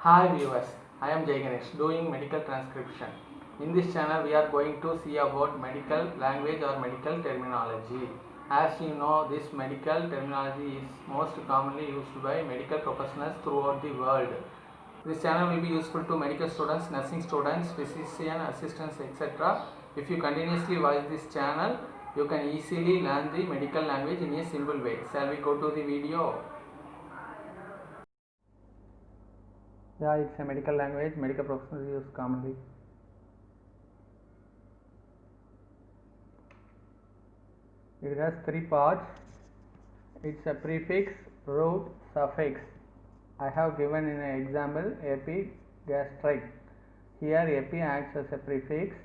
Hi viewers, I am Jay Ganesh doing medical transcription. In this channel we are going to see about medical language or medical terminology. As you know, this medical terminology is most commonly used by medical professionals throughout the world. This channel will be useful to medical students, nursing students, physician assistants, etc. If you continuously watch this channel, you can easily learn the medical language in a simple way. Shall we go to the video? Yeah, it's a medical language, medical professionals use commonly. It has three parts. It's a prefix, root, suffix. I have given in an example epigastric. Here epi acts as a prefix.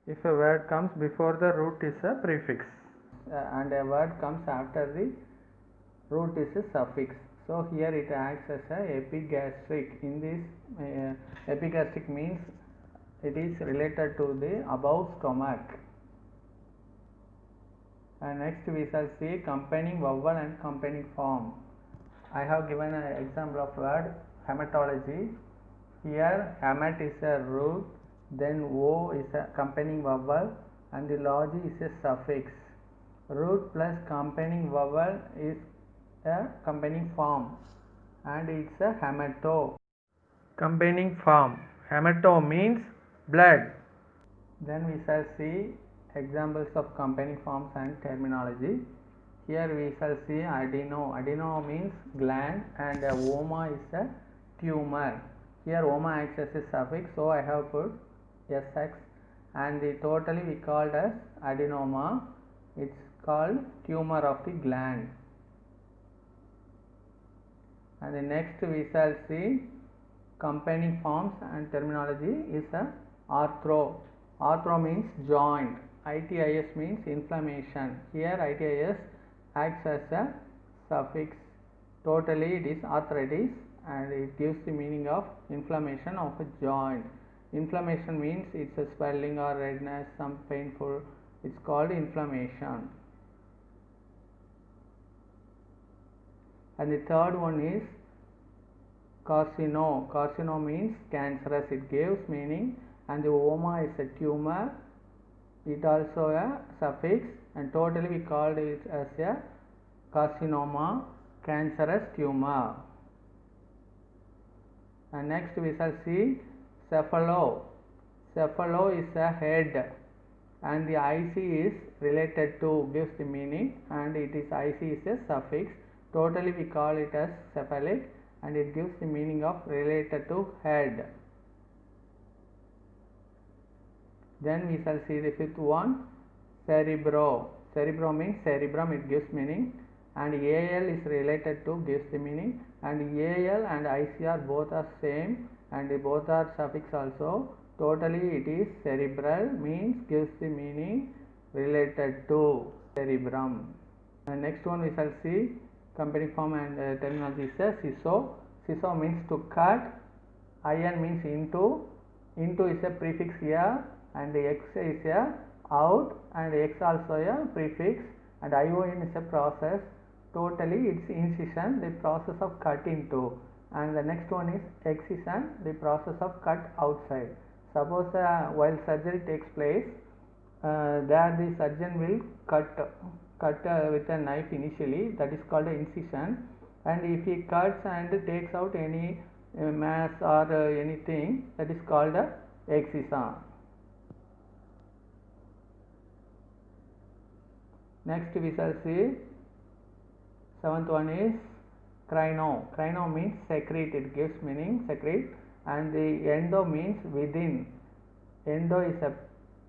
If a word comes before the root is a prefix and a word comes after the root is a suffix. So here it acts as a epigastric. In this epigastric means it is related to the above stomach. And next we shall see combining vowel and combining form. I have given an example of word hematology. Here hemat is a root, then O is a combining vowel and the logy is a suffix. Root plus combining vowel is a combining form and it's a hemato. Combining form. Hemato means blood. Then we shall see examples of combining forms and terminology. Here we shall see adeno. Adeno means gland and oma is a tumor. Here oma acts as a suffix, so I have put sx, and the totally we called as adenoma. It's called tumor of the gland. And the next we shall see combining forms and terminology is a arthro. Arthro means joint. Itis means inflammation. Here itis acts as a suffix. Totally it is arthritis and it gives the meaning of inflammation of a joint. Inflammation means it's a swelling or redness, some painful. It's called inflammation. And the third one is carcino. Carcino means cancerous. It gives meaning. And the oma is a tumor. It also a suffix, and totally we called it as a carcinoma, cancerous tumor. And next we shall see cephalo. Cephalo is a head and the IC is related to, gives the meaning, and it is IC is a suffix. Totally we call it as cephalic and it gives the meaning of related to head. Then we shall see the fifth one, cerebro. Cerebro means cerebrum, it gives meaning, and AL is related to, gives the meaning, and AL and ICR both are same and both are suffix also. Totally it is cerebral, means gives the meaning related to cerebrum. And next one we shall see combining form and terminology is a schizo. Schizo means to cut, IN means into is a prefix here, and the X is a out, and X also a prefix, and ION is a process. Totally it's incision, the process of cut into, and the next one is excision, the process of cut outside. Suppose while surgery takes place, there the surgeon will cut with a knife initially, that is called incision, and if he cuts and takes out any mass or anything, that is called excision. Next we shall see seventh one is crino. Crino means secrete, it gives meaning secrete, and the endo means within. Endo is a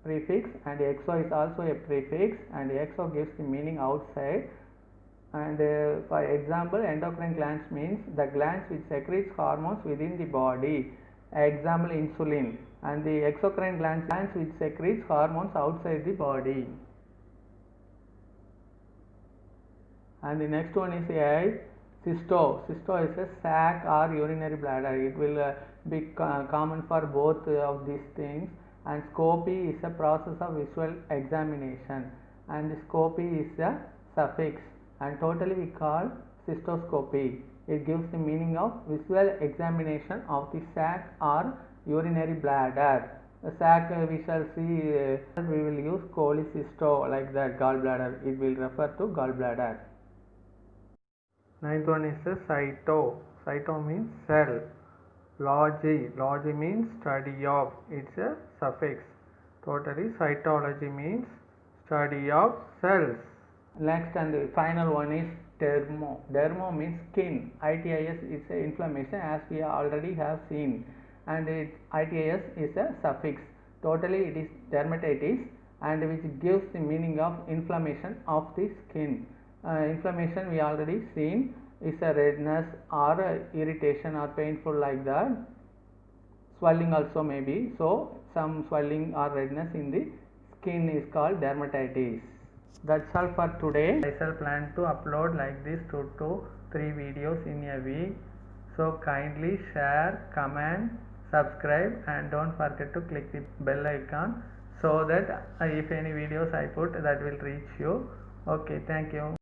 prefix and exo is also a prefix, and exo gives the meaning outside. And for example, endocrine glands means the glands which secretes hormones within the body. Example, insulin. And the exocrine glands which secretes hormones outside the body. And the next one is a cysto. Cysto is a sac or urinary bladder. It will be common for both of these things. And scopy is a process of visual examination, and the scopy is a suffix, and totally we call cystoscopy. it gives the meaning of visual examination of the sac or urinary bladder. The sac we shall see, we will use cholecysto, like that, gallbladder, it will refer to gallbladder. Ninth one is the cyto. Cyto means cell. Logy. Logy means study of. It's a suffix. Totally, cytology means study of cells. Next and the final one is dermo. Dermo means skin. Itis is a inflammation, as we already have seen, and itis is a suffix. Totally, it is dermatitis, and which gives the meaning of inflammation of the skin. Inflammation we already seen is a redness or a irritation or painful, like that. Swelling also may be. So some swelling or redness in the skin is called dermatitis. That's all for today. I shall plan to upload like this 2 to 3 videos in a week. So kindly share, comment, subscribe, and don't forget to click the bell icon so that if any videos I put, that will reach you. Okay, thank you.